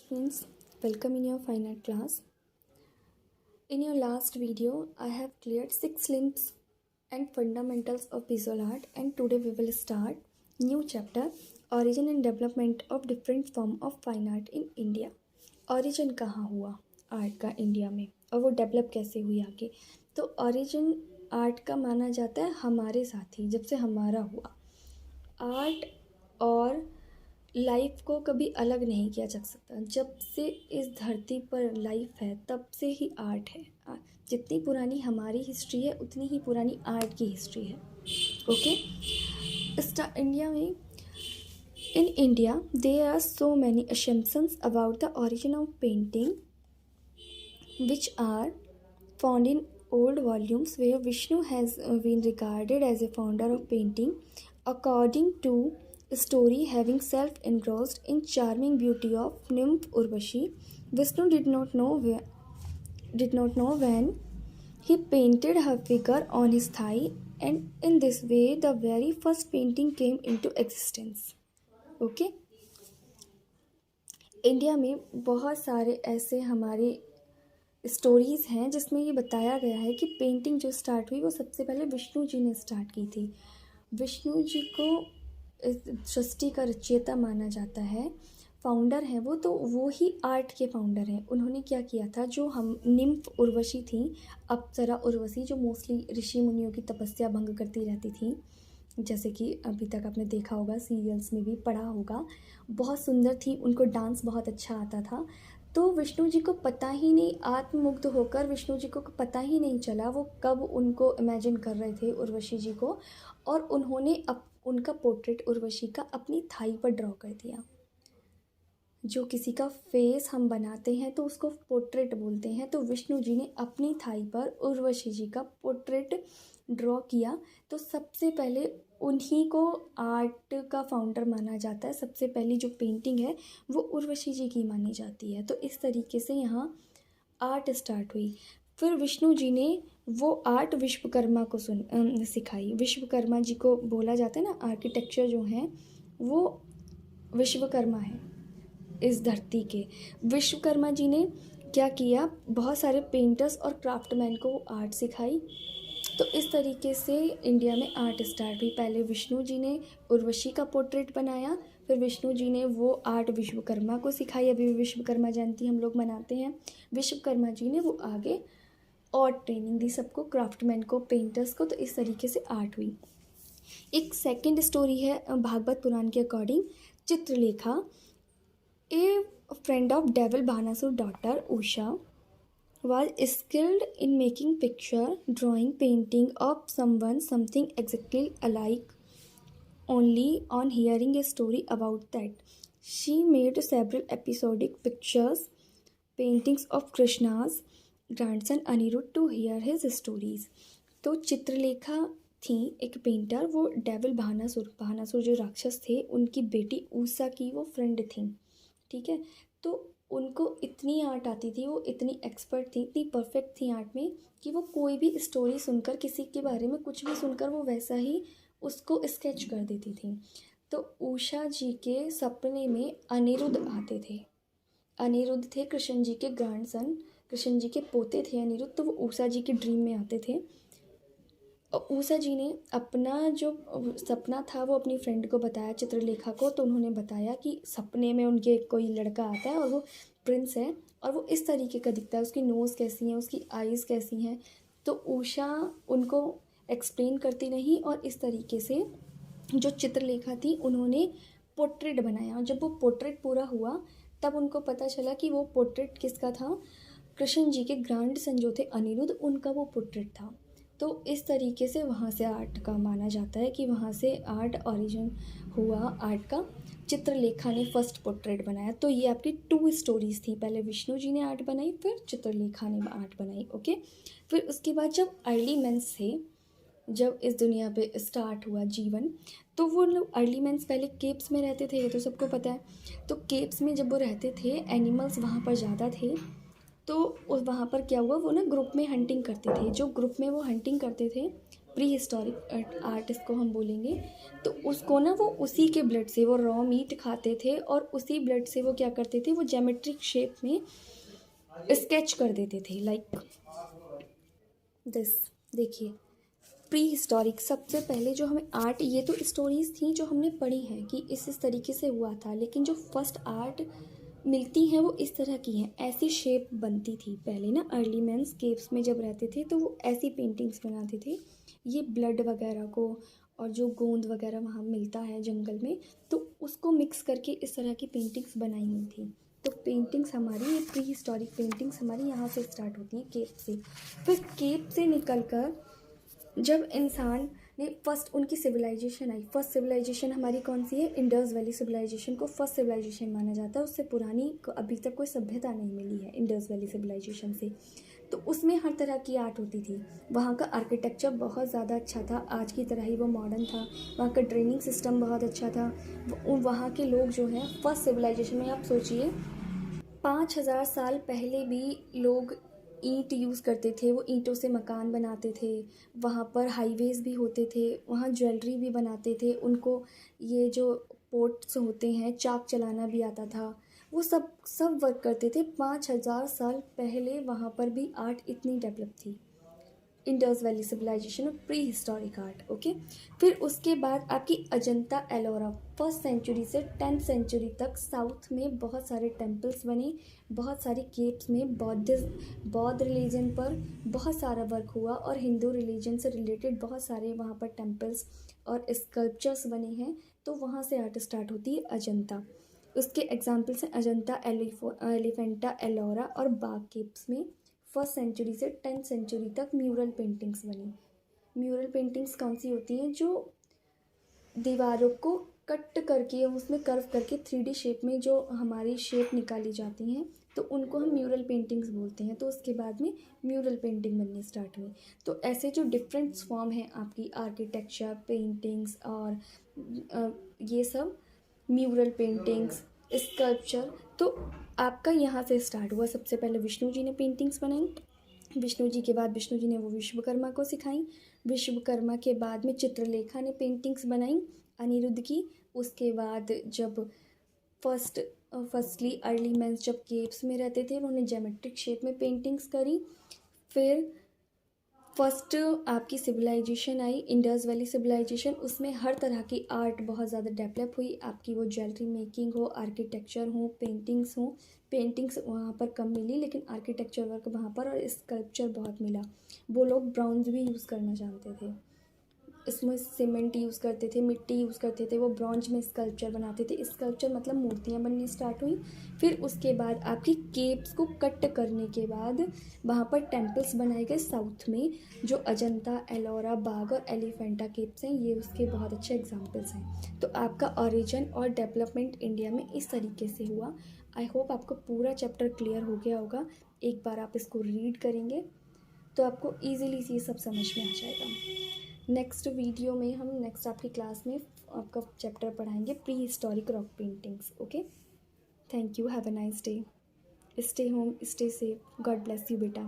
Students, welcome in your fine art class. In your last video, I have cleared 6 limbs and fundamentals of visual art, and today we will start new chapter, origin and development of different form of fine art in India. Origin कहाँ हुआ art का India में और वो develop कैसे हुई आगे। तो ओरिजिन आर्ट का माना जाता है हमारे साथ ही, जब से हमारा हुआ। आर्ट और लाइफ को कभी अलग नहीं किया जा सकता। जब से इस धरती पर लाइफ है तब से ही आर्ट है। जितनी पुरानी हमारी हिस्ट्री है उतनी ही पुरानी आर्ट की हिस्ट्री है। ओके, इंडिया में in India there are so many assumptions about the origin of painting which are found in old volumes where Vishnu has been regarded as a founder of painting. According to a story having self-engrossed in charming beauty of nymph Urvashi, Vishnu did not know when he painted her figure on his thigh, and in this way the very first painting came into existence. Okay, India में बहुत सारे ऐसे हमारे stories हैं जिसमें ये बताया गया है कि पेंटिंग जो स्टार्ट हुई वो सबसे पहले विष्णु जी ने स्टार्ट की थी। विष्णु जी को इस सृष्टि का रचयिता माना जाता है, फाउंडर हैं वो, तो वो ही आर्ट के फाउंडर हैं। उन्होंने क्या किया था, जो हम निम्फ उर्वशी थी, अप्सरा उर्वशी, जो मोस्टली ऋषि मुनियों की तपस्या भंग करती रहती थी, जैसे कि अभी तक आपने देखा होगा, सीरियल्स में भी पढ़ा होगा, बहुत सुंदर थी, उनको डांस बहुत अच्छा आता था। तो विष्णु जी को पता ही नहीं, आत्ममुग्ध होकर विष्णु जी को पता ही नहीं चला वो कब उनको इमेजिन कर रहे थे उर्वशी जी को, और उन्होंने उनका पोर्ट्रेट उर्वशी का अपनी थाई पर ड्रॉ कर दिया। जो किसी का फेस हम बनाते हैं तो उसको पोर्ट्रेट बोलते हैं। तो विष्णु जी ने अपनी थाई पर उर्वशी जी का पोर्ट्रेट ड्रॉ किया। तो सबसे पहले उन्हीं को आर्ट का फाउंडर माना जाता है। सबसे पहली जो पेंटिंग है वो उर्वशी जी की मानी जाती है। तो इस तरीके से यहाँ आर्ट स्टार्ट हुई। फिर विष्णु जी ने वो आर्ट विश्वकर्मा को सिखाई। विश्वकर्मा जी को बोला जाता है ना, आर्किटेक्चर जो है वो विश्वकर्मा है इस धरती के। विश्वकर्मा जी ने क्या किया, बहुत सारे पेंटर्स और क्राफ्टमैन को आर्ट सिखाई। तो इस तरीके से इंडिया में आर्ट स्टार्ट हुई। पहले विष्णु जी ने उर्वशी का पोर्ट्रेट बनाया, फिर विष्णु जी ने वो आर्ट विश्वकर्मा को सिखाई। अभी भी विश्वकर्मा जयंती हम लोग मनाते हैं। विश्वकर्मा जी ने वो आगे और ट्रेनिंग दी सबको, क्राफ्टमैन को, पेंटर्स को। तो इस तरीके से आर्ट हुई। एक सेकेंड स्टोरी है भागवत पुराण के according, Chitralekha. A friend of devil Bhanasur daughter Usha was skilled in making picture, drawing, painting of someone something exactly alike. Only on hearing a story about that, she made several episodic pictures, paintings of Krishna's grandson Anirudh to hear his stories. तो चित्रलेखा थी एक painter, वो devil भानासुर जो राक्षस थे उनकी बेटी उषा की वो फ्रेंड थी। ठीक है, तो उनको इतनी आर्ट आती थी, वो इतनी एक्सपर्ट थी, इतनी परफेक्ट थी आर्ट में कि वो कोई भी स्टोरी सुनकर, किसी के बारे में कुछ भी सुनकर वो वैसा ही उसको स्केच कर देती थी। तो उषा जी के सपने में अनिरुद्ध आते थे। अनिरुद्ध थे कृष्ण जी के ग्रैंडसन, कृष्ण जी के पोते थे अनिरुद्ध। तो वो उषा जी के ड्रीम में आते थे। और उषा जी ने अपना जो सपना था वो अपनी फ्रेंड को बताया, चित्रलेखा को। तो उन्होंने बताया कि सपने में उनके कोई लड़का आता है और वो प्रिंस है और वो इस तरीके का दिखता है, उसकी नोज़ कैसी है, उसकी आईज़ कैसी हैं। तो उषा उनको एक्सप्लेन करती रही और इस तरीके से जो चित्रलेखा थी उन्होंने पोर्ट्रेट बनाया। जब वो पोर्ट्रेट पूरा हुआ तब उनको पता चला कि वो पोर्ट्रेट किसका था, कृष्ण जी के ग्रैंडसन जो थे अनिरुद्ध, उनका वो पोर्ट्रेट था। तो इस तरीके से वहाँ से आर्ट का माना जाता है कि वहाँ से आर्ट ओरिजिन हुआ आर्ट का। चित्रलेखा ने फर्स्ट पोर्ट्रेट बनाया। तो ये आपकी 2 स्टोरीज़ थी, पहले विष्णु जी ने आर्ट बनाई, फिर चित्रलेखा ने आर्ट बनाई। ओके, फिर उसके बाद जब अर्ली मेंस थे, जब इस दुनिया पे स्टार्ट हुआ जीवन, तो वो लोग अर्ली मेंस पहले केव्स में रहते थे, ये तो सबको पता है। तो केव्स में जब वो रहते थे, एनिमल्स वहाँ पर ज़्यादा थे। तो उस वहाँ पर क्या हुआ, वो ना ग्रुप में हंटिंग करते थे। जो ग्रुप में वो हंटिंग करते थे प्री हिस्टोरिक आर्ट इसको हम बोलेंगे। तो उसको ना वो उसी के ब्लड से, वो रॉ मीट खाते थे और उसी ब्लड से वो क्या करते थे, वो ज्योमेट्रिक शेप में स्केच कर देते थे, लाइक दिस। देखिए, प्री हिस्टोरिक, सबसे पहले जो हमें आर्ट, ये तो स्टोरीज थी जो हमने पढ़ी हैं कि इस तरीके से हुआ था, लेकिन जो फर्स्ट आर्ट मिलती हैं वो इस तरह की हैं। ऐसी शेप बनती थी पहले ना, अर्ली मैंस केव्स में जब रहते थे तो वो ऐसी पेंटिंग्स बनाते थे। ये ब्लड वगैरह को और जो गोंद वगैरह वहाँ मिलता है जंगल में, तो उसको मिक्स करके इस तरह की पेंटिंग्स बनाई हुई थी। तो पेंटिंग्स हमारी, ये प्री हिस्टोरिक पेंटिंग्स हमारी यहाँ से स्टार्ट होती हैं, केव से। फिर केव से निकल कर जब इंसान ने फर्स्ट, उनकी सिविलाइजेशन आई, फर्स्ट सिविलाइजेशन हमारी कौन सी है, इंडस वैली सिविलाइजेशन को फर्स्ट सिविलाइजेशन माना जाता है। उससे पुरानी अभी तक कोई सभ्यता नहीं मिली है इंडस वैली सिविलाइजेशन से। तो उसमें हर तरह की आर्ट होती थी। वहाँ का आर्किटेक्चर बहुत ज़्यादा अच्छा था, आज की तरह ही वो मॉडर्न था। वहाँ का ड्रेनिंग सिस्टम बहुत अच्छा था। वहाँ के लोग जो हैं, फर्स्ट सिविलाइजेशन में आप सोचिए 5,000 साल पहले भी लोग ईंट यूज़ करते थे, वो ईंटों से मकान बनाते थे। वहाँ पर हाईवेज़ भी होते थे, वहाँ ज्वेलरी भी बनाते थे। उनको ये जो पोट्स होते हैं, चाक चलाना भी आता था। वो सब सब वर्क करते थे। 5,000 साल पहले वहाँ पर भी आर्ट इतनी डेवलप थी, इंडस वैली सिविलाइजेशन और प्री हिस्टोरिक आर्ट। ओके, फिर उसके बाद आपकी अजंता एलोरा, फर्स्ट सेंचुरी से 10th सेंचुरी तक साउथ में बहुत सारे टेम्पल्स बने, बहुत सारे केव्स में बौद्ध रिलीजन पर बहुत सारा वर्क हुआ और हिंदू रिलीजन से रिलेटेड बहुत सारे वहाँ पर टेम्पल्स और स्कल्पचर्स बने हैं। तो वहाँ से आर्ट स्टार्ट होती है अजंता। उसके एग्जाम्पल्स हैं अजंता एलिफेंटा एलोरा और बाग केव्स में फर्स्ट सेंचुरी से 10th सेंचुरी तक म्यूरल पेंटिंग्स बनी। म्यूरल पेंटिंग्स कौन सी होती हैं, जो दीवारों को कट करके उसमें कर्व करके 3D शेप में जो हमारी शेप निकाली जाती हैं, तो उनको हम म्यूरल पेंटिंग्स बोलते हैं। तो उसके बाद में म्यूरल पेंटिंग बननी स्टार्ट हुई। तो ऐसे जो डिफरेंट फॉर्म हैं आपकी, आर्किटेक्चर, पेंटिंग्स और ये सब म्यूरल पेंटिंग्स, स्कल्पचर, तो आपका यहाँ से स्टार्ट हुआ। सबसे पहले विष्णु जी ने पेंटिंग्स बनाई, विष्णु जी के बाद विष्णु जी ने वो विश्वकर्मा को सिखाई, विश्वकर्मा के बाद में चित्रलेखा ने पेंटिंग्स बनाई अनिरुद्ध की। उसके बाद जब फर्स्टली अर्ली मैंस जब केव्स में रहते थे, उन्होंने ज्योमेट्रिक शेप में पेंटिंग्स करी। फिर फर्स्ट आपकी सिविलाइजेशन आई, इंडस वैली सिविलाइजेशन, उसमें हर तरह की आर्ट बहुत ज़्यादा डेवलप हुई। आपकी वो ज्वेलरी मेकिंग हो, आर्किटेक्चर हो, पेंटिंग्स हो। पेंटिंग्स वहाँ पर कम मिली, लेकिन आर्किटेक्चर वर्क वहाँ पर और स्कल्पचर बहुत मिला। वो लोग ब्रॉन्ज भी यूज़ करना जानते थे, इसमें सीमेंट यूज़ करते थे, मिट्टी यूज़ करते थे, वो ब्रॉन्ज में स्कल्पचर बनाते थे। स्कल्पचर मतलब मूर्तियाँ बननी स्टार्ट हुई। फिर उसके बाद आपकी केव्स को कट करने के बाद वहाँ पर टेम्पल्स बनाए गए साउथ में, जो अजंता, एलोरा, बाग और एलिफेंटा केव्स हैं, ये उसके बहुत अच्छे एग्जाम्पल्स हैं। तो आपका ओरिजिन और डेवलपमेंट इंडिया में इस तरीके से हुआ। आई होप आपको पूरा चैप्टर क्लियर हो गया होगा। एक बार आप इसको रीड करेंगे तो आपको ईजिली ये सब समझ में आ जाएगा। नेक्स्ट वीडियो में हम नेक्स्ट आपकी क्लास में आपका चैप्टर पढ़ाएंगे pre historic rock paintings. Okay, thank you, have a nice day, stay home, stay safe, God bless you बेटा।